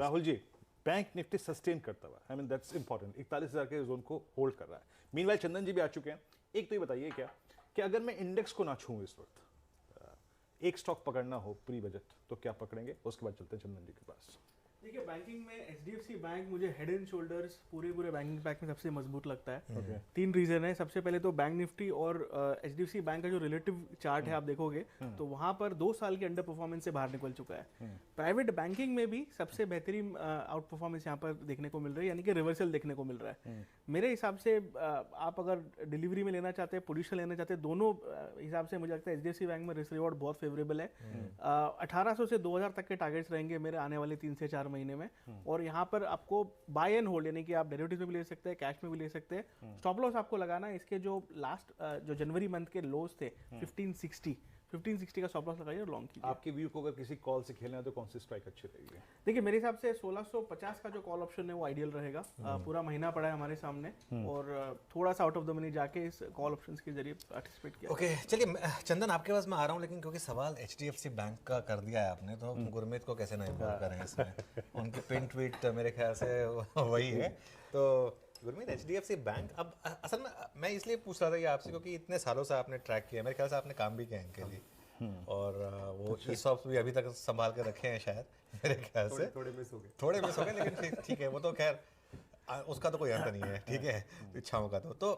Rahul ji, bank Nifty sustain करता हुआ, I mean that's important, 41,000 के जोन को होल्ड कर रहा है। मीनवाइल चंदन जी भी आ चुके हैं। एक तो ये बताइए क्या कि अगर मैं इंडेक्स को ना छूऊं इस वक्त, एक स्टॉक पकड़ना हो प्री बजट, तो क्या पकड़ेंगे? उसके बाद चलते हैं चंदन जी के पास। देखिए, बैंकिंग में एचडीएफसी बैंक मुझे हेड एंड शोल्डर्स पूरे बैंकिंग पैक में सबसे मजबूत लगता है। तीन रीजन है। सबसे पहले तो बैंक निफ्टी और एचडीएफसी बैंक का जो रिलेटिव चार्ट है आप देखोगे तो वहां पर 2 साल के अंडर परफॉर्मेंस से बाहर निकल चुका है। प्राइवेट बैंकिंग में भी सबसे बेहतरीन आउट परफॉर्मेंस यहाँ पर देखने को मिल रही है, यानी कि रिवर्सल देखने को मिल रहा है। मेरे हिसाब से आप अगर डिलीवरी में लेना चाहते हैं, पोजीशन लेना चाहते हैं, दोनों हिसाब से मुझे लगता है एचडीएफसी बैंक में रिस्क रिवॉर्ड बहुत फेवरेबल है। 1800 से 2000 तक के टारगेट्स रहेंगे मेरे आने वाले 3 से 4 महीने में। और यहाँ पर आपको बाय एंड होल्ड, यानी कि आप डेरिवेटिव में भी ले सकते हैं, कैश में भी ले सकते हैं। स्टॉप लॉस आपको लगाना है इसके जो लास्ट जो जनवरी मंथ के लोज थे 1560 का स्टॉप लॉस लगाइए और लॉन्ग कीजिए। आपके व्यू को अगर किसी कॉल से खेलना है तो कौन सी स्ट्राइक अच्छी रहेगी? देखिए, मेरे हिसाब से 1650 का जो कॉल ऑप्शन है वो आइडियल रहेगा। पूरा महीना पड़ा है हमारे सामने और थोड़ा सा आउट ऑफ द मनी जाके इस कॉल ऑप्शंस के जरिए पार्टिसिपेट किया। ओके, चलिए चंदन आपके पास मैं आ रहा हूँ, लेकिन क्योंकि सवाल एचडीएफसी बैंक का कर दिया है आपने, तो गुरमीत को कैसे नहीं इन्वॉल्व करें इसमें। उनकी पिन ट्वीट मेरे ख्याल से वही है। तो गुरमीत, एचडीएफसी बैंक, अब असल में मैं इसलिए पूछ रहा था ये आपसे क्योंकि इतने सालों से आपने ट्रैक किया, मेरे ख्याल से आपने काम भी किया इनके लिए, और वो ईसॉप्स भी अभी तक संभाल कर रखे हैं शायद, मेरे ख्याल से थोड़े मिस हो गए, लेकिन ठीक है, वो तो खैर उसका तो कोई अंत नहीं है, ठीक है, इच्छाओं का तो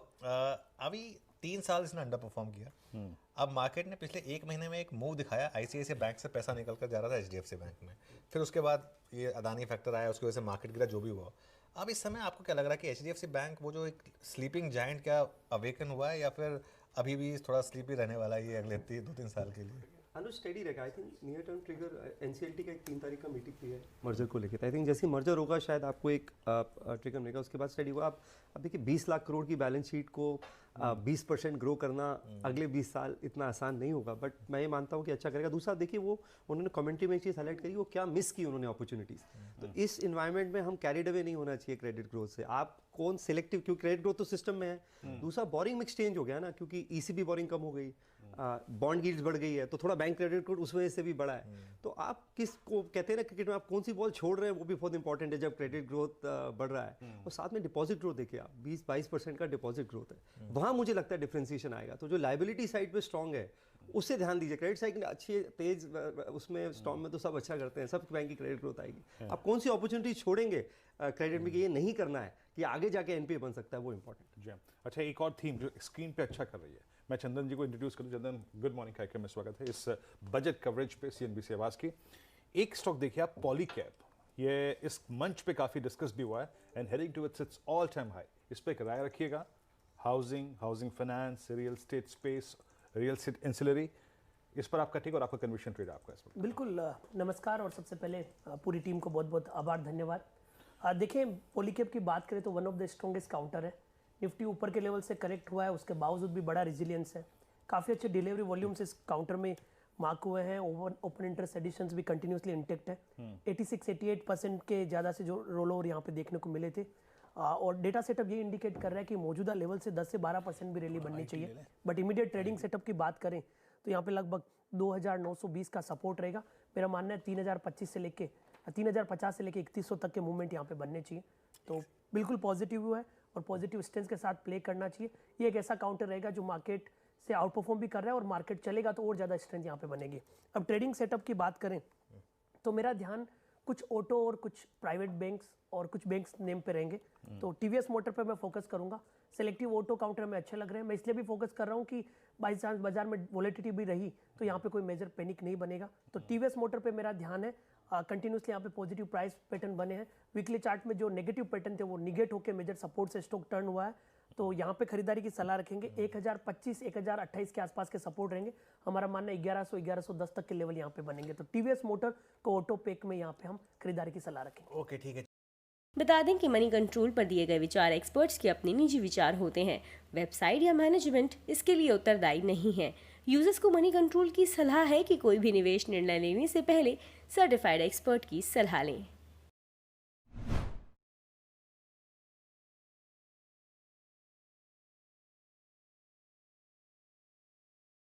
अभी 3 साल इसने अंडर परफॉर्म किया। अब मार्केट ने पिछले 1 महीने में एक मूव दिखाया, आईसीआईसीआई बैंक से पैसा निकल कर जा रहा था एचडीएफसी बैंक में, फिर उसके बाद ये अदानी फैक्टर आया, उसकी वजह से मार्केट गिरा, जो भी हुआ। अब इस समय आपको क्या लग रहा है कि एचडीएफसी बैंक वो जो एक स्लीपिंग जायंट क्या अवेकन हुआ है, या फिर अभी भी थोड़ा स्लीपी रहने वाला है ये अगले 2-3 साल के लिए? अनुज स्टेडी रहेगा। I think near term trigger NCLT का एक 3 तारीख का मीटिंग भी है मर्जर को लेकर। आई थिंक जैसे मर्जर होगा शायद आपको एक ट्रिगर मिलेगा, उसके बाद स्टडी होगा। आप देखिए 20 लाख करोड़ की बैलेंस शीट को 20% ग्रो करना अगले 20 साल इतना आसान नहीं होगा, बट मैं ये मानता हूँ कि अच्छा करेगा। दूसरा देखिए, वो उन्होंने कमेंट्री में एक चीज़ हाईलाइट करी, वो क्या मिस की उन्होंने अपॉर्चुनिटीज़। तो इस इन्वायरमेंट में हम कैरिड अवे नहीं होना चाहिए क्रेडिट ग्रोथ से। आप कौन सिलेक्टिव, क्योंकि क्रेडिट ग्रोथ तो सिस्टम में है। दूसरा बोरिंग मिक्स चेंज हो गया ना, क्योंकि ईसीबी बोरिंग कम हो गई, बॉन्ड यील्ड्स बढ़ गई है, तो थोड़ा बैंक क्रेडिट ग्रोथ उस वजह से भी बढ़ा है। तो आप किस को कहते हैं ना क्रिकेट में, आप कौन सी बॉल छोड़ रहे हैं वो भी बहुत इंपॉर्टेंट है जब क्रेडिट ग्रोथ बढ़ रहा है। और साथ में डिपॉजिट ग्रोथ देखिए आप, 20-22% का डिपॉजिट ग्रोथ है, वहाँ मुझे लगता है डिफरेंशिएशन आएगा। तो जो लाइबिलिटी साइड पे स्ट्रॉन्ग है उससे ध्यान दीजिए। क्रेडिट साइड अच्छी तेज, उसमें स्टॉर्म में तो सब अच्छा करते हैं, सब बैंक की क्रेडिट ग्रोथ आएगी। आप कौन सी अपॉर्चुनिटी छोड़ेंगे क्रेडिट में कि ये नहीं करना है कि आगे जाके एनपीए बन सकता है, वो इंपॉर्टेंट है। अच्छा, एक और थीम जो स्क्रीन पे अच्छा कर रही है, मैं चंदन जी को इंट्रोड्यूस करूँ। चंदन, गुड मॉर्निंग, कार्यक्रम में स्वागत है इस बजट कवरेज पे सीएनबीसी आवाज की। एक स्टॉक देखिए आप, पॉलीकैब, ये इस मंच पे काफी डिस्कस भी हुआ है and heading to its all time high. इस पे एक राय रखिएगा। Housing finance, real estate space, real estate ancillary, इस पर आपका टेक और आपका कन्विक्शन ट्रेड आपका इस पर। बिल्कुल, नमस्कार, और सबसे पहले पूरी टीम को बहुत बहुत आभार, धन्यवाद। देखें, पॉलीकैब की बात करें तो one of the strongest counter है। निफ्टी ऊपर के लेवल से करेक्ट हुआ है, उसके बावजूद भी बड़ा रेजिलियंस है। काफ़ी अच्छे डिलीवरी वॉल्यूम्स इस काउंटर में मार्क हुए हैं। ओपन इंटरेस्ट एडिशंस भी कंटिन्यूसली इंटेक्ट है। 86-88% के ज़्यादा से जो रोल ओवर यहाँ पे देखने को मिले थे। और डेटा सेटअप ये इंडिकेट कर रहा है कि मौजूदा लेवल से 10 से 12% भी रैली बननी चाहिए। बट इमीडिएट ट्रेडिंग सेटअप की बात करें तो यहाँ पे लगभग 2920 का सपोर्ट रहेगा। मेरा मानना है 3025 से लेके 3050 से लेके 3100 तक के मूवमेंट यहाँ पे बनने चाहिए। तो बिल्कुल पॉजिटिव हुआ है और पॉजिटिव स्टेंस के साथ प्ले करना चाहिए। ये एक ऐसा काउंटर रहेगा जो मार्केट से आउट परफॉर्म भी कर रहा है, और मार्केट चलेगा तो और ज़्यादा स्ट्रेंथ यहाँ पे बनेगी। अब ट्रेडिंग सेटअप की बात करें तो मेरा ध्यान कुछ ऑटो और कुछ प्राइवेट बैंक्स और कुछ बैंक्स नेम पे रहेंगे। तो टीवीएस मोटर पे मैं फोकस करूंगा। सेलेक्टिव ऑटो काउंटर में अच्छे लग रहे हैं। मैं इसलिए भी फोकस कर रहा हूं कि बाई चांस बाजार में वॉलेटिलिटी भी रही तो यहाँ पे कोई मेजर पैनिक नहीं बनेगा। तो टीवीएस मोटर पे मेरा ध्यान है। कंटिन्यूसली यहाँ पे पॉजिटिव प्राइस पैटर्न बने हैं। वीकली चार्ट में जो नेगेटिव पैटर्न थे वो निगेट होकर मेजर सपोर्ट से स्टॉक टर्न हुआ है। तो यहाँ पे खरीदारी की सलाह रखेंगे। 1025-1028 के आसपास के सपोर्ट रहेंगे। हमारा मानना 1100-1110 तक के लेवल यहाँ पे बनेंगे। तो टीवीएस मोटर को ऑटो पेक में यहाँ पे हम खरीदारी की सलाह रखेंगे। ओके, ठीक है। बता दें कि मनी कंट्रोल पर दिए गए विचार एक्सपर्ट्स के अपने निजी विचार होते हैं। वेबसाइट या मैनेजमेंट इसके लिए उत्तरदायी नहीं है। यूजर्स को मनी कंट्रोल की सलाह है कि कोई भी निवेश निर्णय लेने से पहले सर्टिफाइड एक्सपर्ट की सलाह लें।